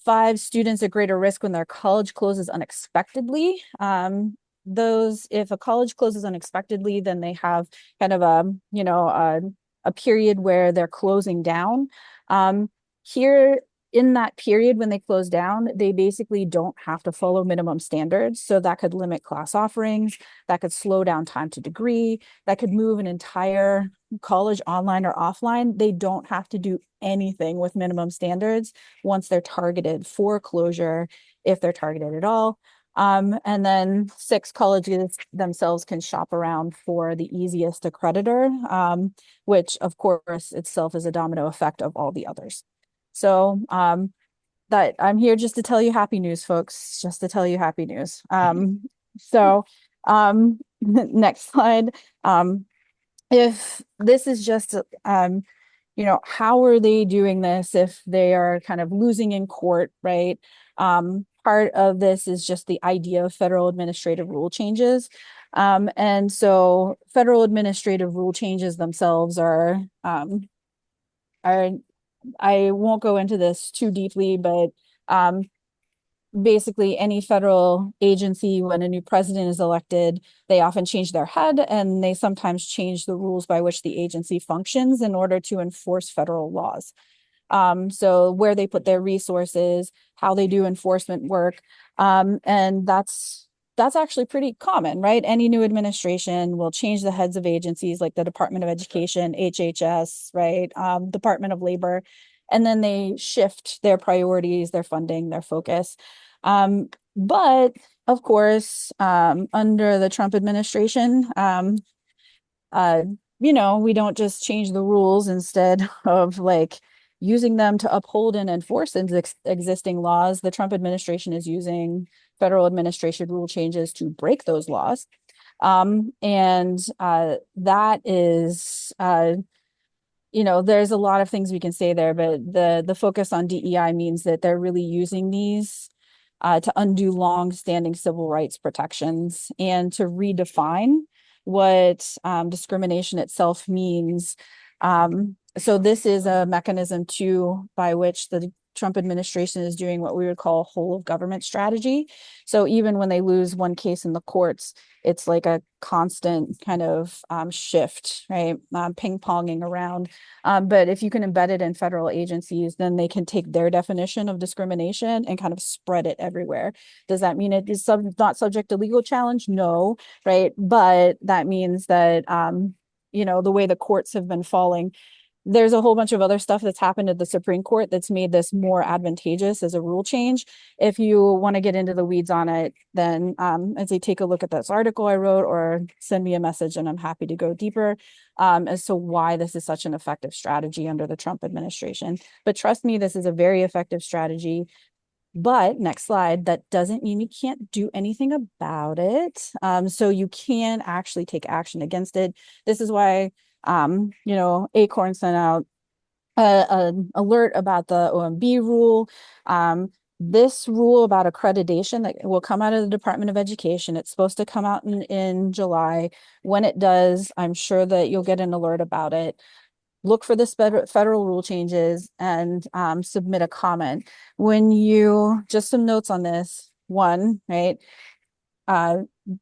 5, students at greater risk when their college closes unexpectedly. If a college closes unexpectedly, then they have kind of a period where they're closing down. Here in that period when they close down, they basically don't have to follow minimum standards. So that could limit class offerings, that could slow down time to degree, that could move an entire college online or offline. They don't have to do anything with minimum standards once they're targeted for closure, if they're targeted at all. And then 6, colleges themselves can shop around for the easiest accreditor, which of course itself is a domino effect of all the others. So that I'm here just to tell you happy news, folks, just to tell you happy news. Next slide. If this is just, how are they doing this if they are kind of losing in court, right? Part of this is just the idea of federal administrative rule changes. And so federal administrative rule changes themselves are I won't go into this too deeply, but basically any federal agency, when a new president is elected, they often change their head and they sometimes change the rules by which the agency functions in order to enforce federal laws. So where they put their resources, how they do enforcement work, and that's that's actually pretty common, right? Any new administration will change the heads of agencies like the Department of Education, HHS, right? Department of Labor, and then they shift their priorities, their funding, their focus. But of course, under the Trump administration, we don't just change the rules instead of like using them to uphold and enforce existing laws. The Trump administration is using federal administration rule changes to break those laws. And that is, there's a lot of things we can say there, but the focus on DEI means that they're really using these to undo long-standing civil rights protections and to redefine what discrimination itself means. So this is a mechanism too by which the Trump administration is doing what we would call whole of government strategy. So even when they lose one case in the courts, it's like a constant kind of shift, right? Ping-ponging around. But if you can embed it in federal agencies, then they can take their definition of discrimination and kind of spread it everywhere. Does that mean it is not subject to legal challenge? No, right? But that means that, the way the courts have been falling, there's a whole bunch of other stuff that's happened at the Supreme Court that's made this more advantageous as a rule change. If you want to get into the weeds on it, then I'd say take a look at this article I wrote or send me a message and I'm happy to go deeper as to why this is such an effective strategy under the Trump administration. But trust me, this is a very effective strategy. But next slide, that doesn't mean you can't do anything about it. So you can actually take action against it. This is why Acorn sent out an alert about the OMB rule. This rule about accreditation that will come out of the Department of Education, it's supposed to come out in July. When it does, I'm sure that you'll get an alert about it. Look for the federal rule changes and submit a comment. Just some notes on this. One, right?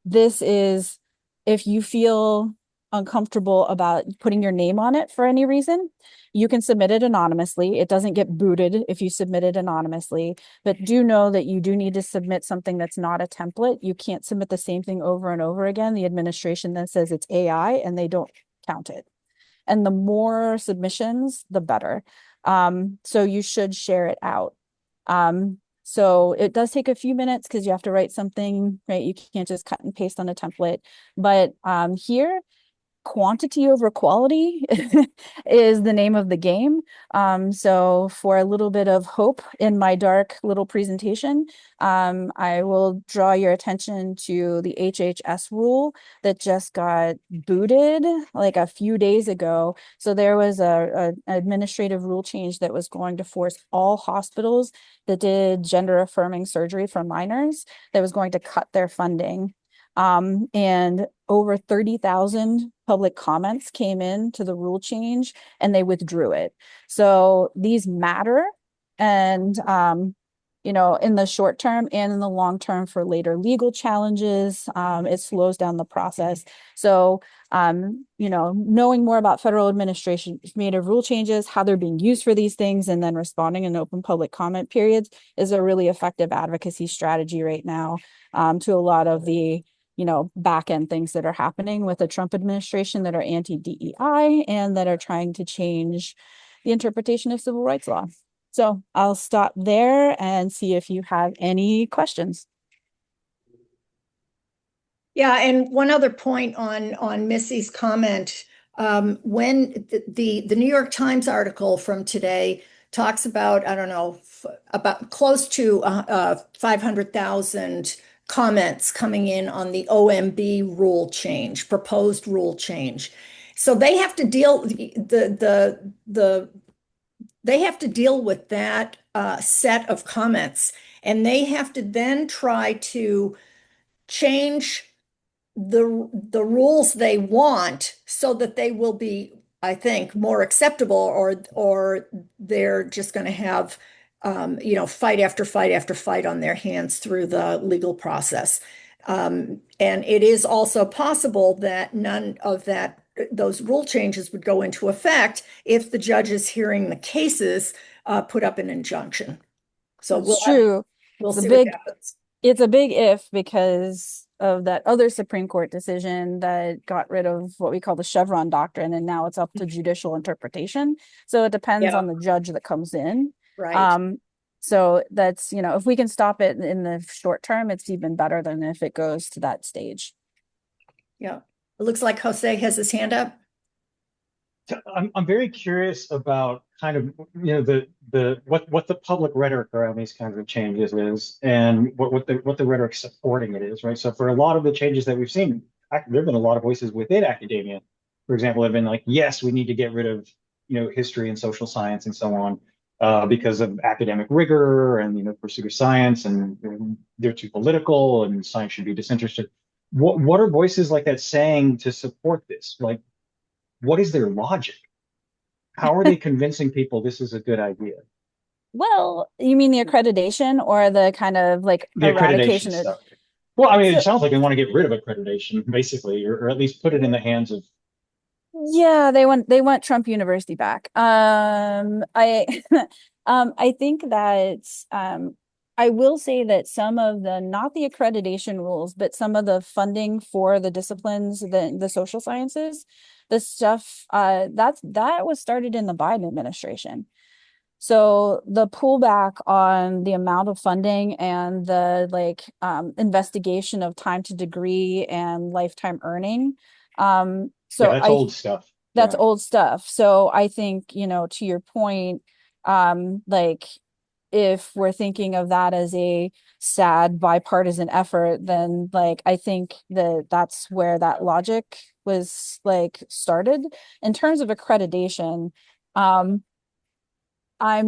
This is if you feel uncomfortable about putting your name on it for any reason, you can submit it anonymously. It doesn't get booted if you submit it anonymously, but do know that you do need to submit something that's not a template. You can't submit the same thing over and over again. The administration then says it's AI and they don't count it. And the more submissions, the better. So you should share it out. So it does take a few minutes because you have to write something, right? You can't just cut and paste on a template. But here, quantity over quality is the name of the game. So for a little bit of hope in my dark little presentation, I will draw your attention to the HHS rule that just got booted like a few days ago. So there was an administrative rule change that was going to force all hospitals that did gender affirming surgery for minors, that was going to cut their funding. And over 30,000 public comments came in to the rule change and they withdrew it. So these matter. And, in the short term and in the long term for later legal challenges, it slows down the process. So, knowing more about federal administrative rule changes, how they're being used for these things, and then responding in open public comment periods is a really effective advocacy strategy right now to a lot of the back end things that are happening with the Trump administration that are anti-DEI and that are trying to change the interpretation of civil rights law. So I'll stop there and see if you have any questions. Yeah, and one other point on Missy's comment, when the New York Times article from today talks about, I don't know, about close to 500,000 comments coming in on the OMB rule change, proposed rule change. So they have to deal they have to deal with that set of comments, and they have to then try to change the rules they want so that they will be, I think, more acceptable, or they're just going to have fight after fight after fight on their hands through the legal process. And it is also possible that none of those rule changes would go into effect if the judges hearing the cases put up an injunction. So It's true. We'll The see big what happens. it's a big if because of that other Supreme Court decision that got rid of what we call the Chevron doctrine, and now it's up to judicial interpretation. So it depends Yeah. on the judge that comes in. Right. So that's, if we can stop it in the short term, it's even better than if it goes to that stage. Yeah. It looks like Jose has his hand up. I'm very curious about kind of, what the public rhetoric around these kinds of changes is, and what the rhetoric supporting it is, right? So for a lot of the changes that we've seen, there have been a lot of voices within academia, for example, have been like, yes, we need to get rid of, history and social science and so on, because of academic rigor and pursuit of science, and they're too political and science should be disinterested. What are voices like that saying to support this? Like, what is their logic? How are they convincing people this is a good idea? Well, you mean the accreditation or the kind of like The accreditation eradication of, stuff. Well, I mean, it so sounds like they want to get rid of accreditation, basically, or at least put it in the hands of. yeah, they want Trump University back. I I think that I will say that some of the, not the accreditation rules, but some of the funding for the disciplines, the social sciences, the stuff that was started in the Biden administration. So the pullback on the amount of funding and the investigation of time to degree and lifetime earning. So Yeah, that's old stuff. that's Yeah. old stuff. So I think, to your point, like if we're thinking of that as a sad bipartisan effort, then I think that that's where that logic was started. In terms of accreditation, I'm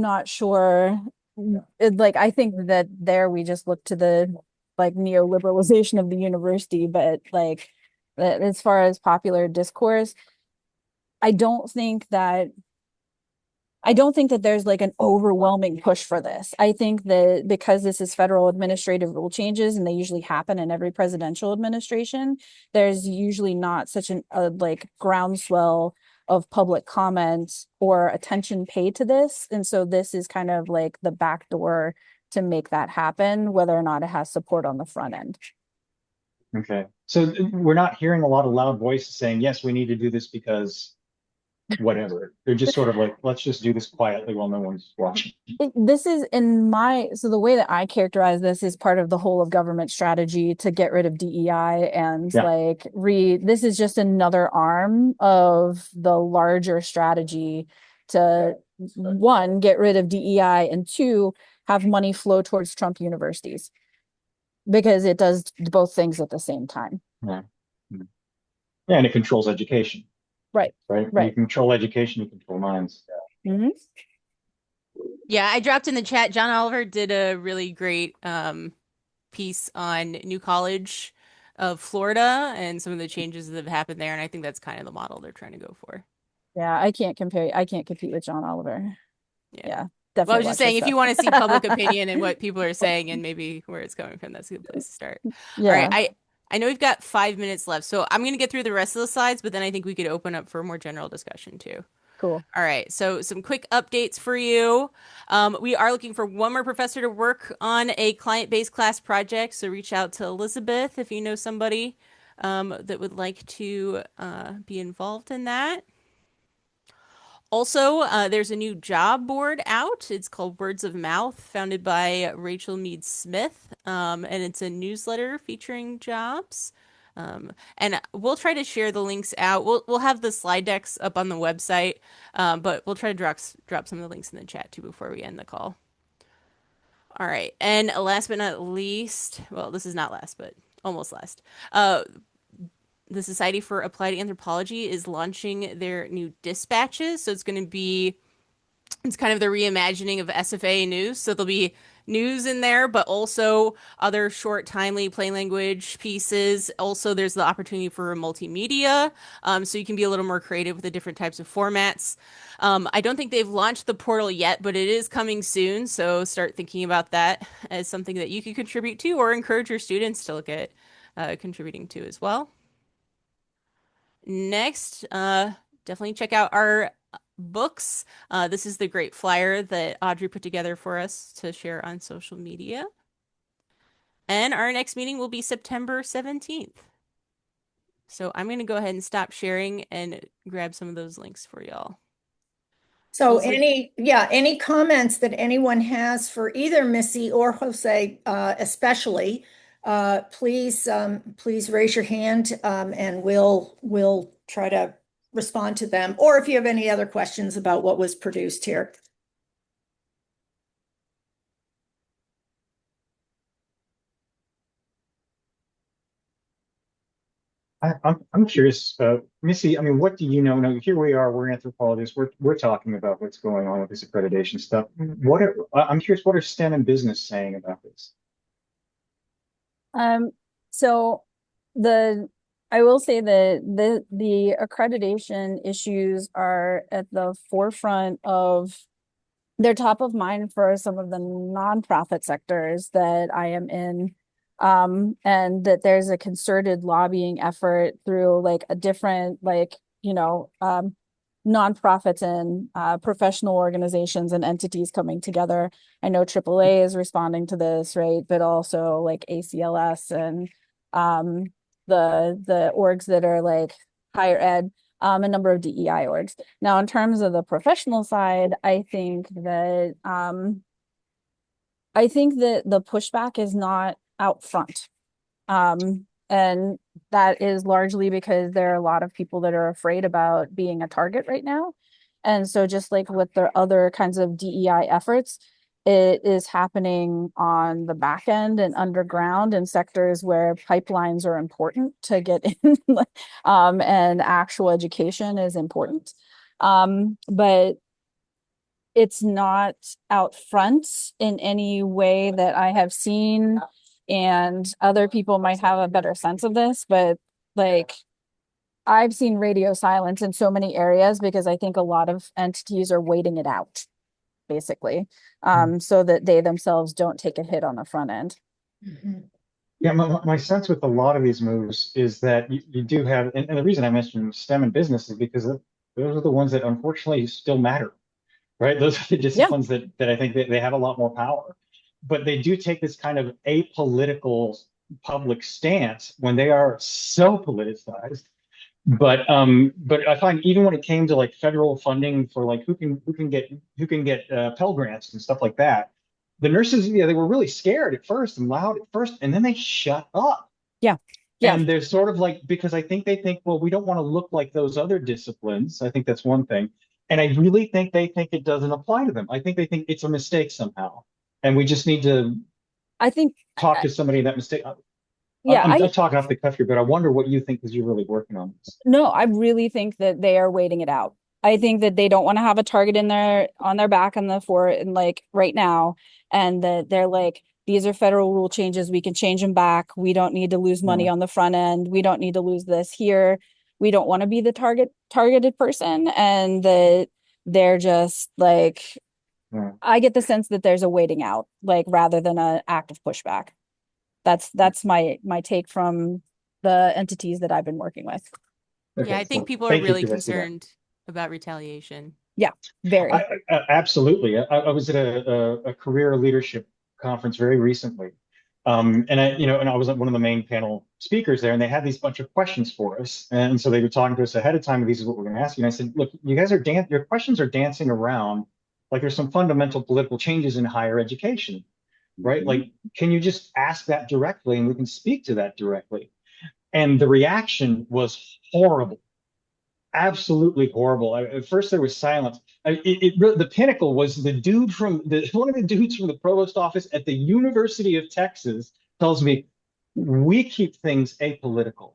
not sure. I think that there we just look to the neoliberalization of the university, but as far as popular discourse, I don't think that there's an overwhelming push for this. I think that because this is federal administrative rule changes and they usually happen in every presidential administration, there's usually not such a groundswell of public comment or attention paid to this. And so this is kind of the back door to make that happen, whether or not it has support on the front end. Okay. So we're not hearing a lot of loud voices saying, yes, we need to do this because whatever. They're just sort of like, let's just do this quietly while no one's watching. This is so the way that I characterize this is part of the whole of government strategy to get rid of DEI and this is just another arm of the larger strategy to, one, get rid of DEI, and two, have money flow towards Trump universities, because it does both things at the same time. Yeah. Yeah, and it controls education. Right. Right. You control education, you control minds. Mm-hmm. Yeah, I dropped in the chat. John Oliver did a really great piece on New College of Florida and some of the changes that have happened there. And I think that's kind of the model they're trying to go for. Yeah, I can't compete with John Oliver. Yeah, definitely. Well, I was just saying, if you want to see public opinion and what people are saying and maybe where it's coming from, that's a good place to start. Yeah. All right. I know we've got 5 minutes left, so I'm going to get through the rest of the slides, but then I think we could open up for a more general discussion too. Cool. All right, so some quick updates for you. We are looking for one more professor to work on a client-based class project, so reach out to Elizabeth if you know somebody that would like to be involved in that. Also, there's a new job board out. It's called Words of Mouth, founded by Rachel Mead Smith, and it's a newsletter featuring jobs. And we'll try to share the links out. We'll have the slide decks up on the website, but we'll try to drop some of the links in the chat too before we end the call. All right, and last but not least, well, this is not last, but almost last. The Society for Applied Anthropology is launching their new dispatches. So it's kind of the reimagining of SFA news. So there'll be news in there, but also other short, timely, plain language pieces. Also, there's the opportunity for multimedia. So you can be a little more creative with the different types of formats. I don't think they've launched the portal yet, but it is coming soon. So start thinking about that as something that you can contribute to or encourage your students to look at contributing to as well. Next, definitely check out our books. This is the great flyer that Audrey put together for us to share on social media. And our next meeting will be September 17th. So I'm going to go ahead and stop sharing and grab some of those links for y'all. So Jose- any comments that anyone has for either Missy or Jose, especially, please raise your hand, and we'll try to respond to them. Or if you have any other questions about what was produced here. I'm curious, Missy, I mean, what do you know? Now, here we are, we're anthropologists, we're talking about what's going on with this accreditation stuff. I'm curious, what are STEM and business saying about this? So I will say that the accreditation issues are at the forefront of, they're top of mind for some of the nonprofit sectors that I am in. And that there's a concerted lobbying effort through like a different, like, nonprofits and professional organizations and entities coming together. I know AAA is responding to this, right? But also like ACLS and the orgs that are like higher ed, a number of DEI orgs. Now, in terms of the professional side, I think that the pushback is not out front. And that is largely because there are a lot of people that are afraid about being a target right now. And so just like with their other kinds of DEI efforts, it is happening on the back end and underground in sectors where pipelines are important to get in, and actual education is important. But it's not out front in any way that I have seen, and other people might have a better sense of this, but like I've seen radio silence in so many areas because I think a lot of entities are waiting it out, basically, so that they themselves don't take a hit on the front end. Yeah, my sense with a lot of these moves is that you do have, and the reason I mentioned STEM and business is because those are the ones that unfortunately still matter, right? Those are the disciplines that I think that they have a lot more power. But they do take this kind of apolitical public stance when they are so politicized. But I find even when it came to like federal funding for like who can get Pell Grants and stuff like that, the nurses, yeah, they were really scared at first and loud at first, and then they shut up. Yeah. And they're sort of like, because I think they think, well, we don't want to look like those other disciplines. I think that's one thing. And I really think they think it doesn't apply to them. I think they think it's a mistake somehow. And we just need to talk to somebody in that mistake. I'm talking off the cuff here, but I wonder what you think because you're really working on this. No, I really think that they are waiting it out. I think that they don't want to have a target on their back and like right now, and that they're like, these are federal rule changes. We can change them back. We don't need to lose money on the front end. We don't need to lose this here. We don't want to be the targeted person, and that they're just like, I get the sense that there's a waiting out, like rather than an active pushback. That's my take from the entities that I've been working with. Okay, yeah, I think well, people are thank you really for that. concerned about retaliation. Yeah, very. Absolutely. I was at a career leadership conference very recently. And I was one of the main panel speakers there, and they had these bunch of questions for us. And so they were talking to us ahead of time, and this is what we're going to ask you. And I said, look, you guys your questions are dancing around like there's some fundamental political changes in higher education, right? Like, can you just ask that directly and we can speak to that directly? And the reaction was horrible. Absolutely horrible. At first there was silence. The pinnacle was one of the dudes from the provost office at the University of Texas tells me, we keep things apolitical,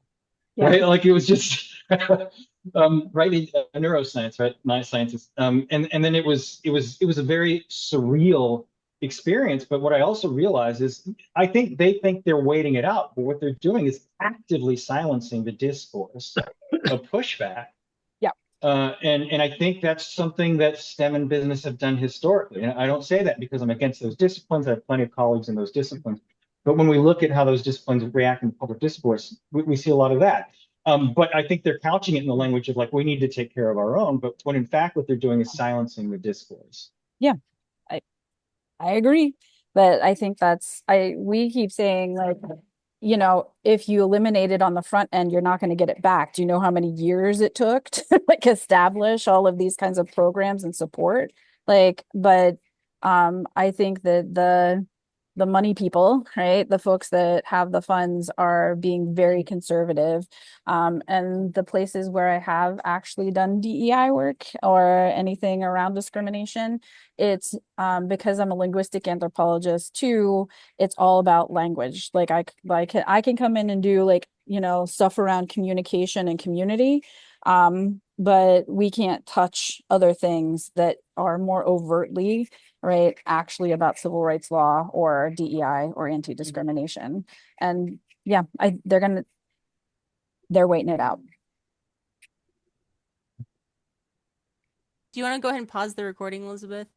right? Like it was just right, neuroscience, right? Nice scientists. And then it was a very surreal experience. But what I also realized is I think they think they're waiting it out, but what they're doing is actively silencing the discourse of pushback. And I think that's something that STEM and business have done historically. And I don't say that because I'm against those disciplines. I have plenty of colleagues in those disciplines. But when we look at how those disciplines react in public discourse, we see a lot of that. But I think they're couching it in the language of like, we need to take care of our own. But when in fact, what they're doing is silencing the discourse. Yeah, I agree. But I think we keep saying like, you know, if you eliminate it on the front end, you're not going to get it back. Do you know how many years it took to like establish all of these kinds of programs and support? Like, but I think that the money people, right? The folks that have the funds are being very conservative. And the places where I have actually done DEI work or anything around discrimination, it's because I'm a linguistic anthropologist too, it's all about language. Like I can come in and do like, you know, stuff around communication and community. But we can't touch other things that are more overtly, right, actually about civil rights law or DEI or anti-discrimination. And yeah, they're waiting it out. Do you want to go ahead and pause the recording, Elizabeth,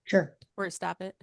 Sure. or stop it?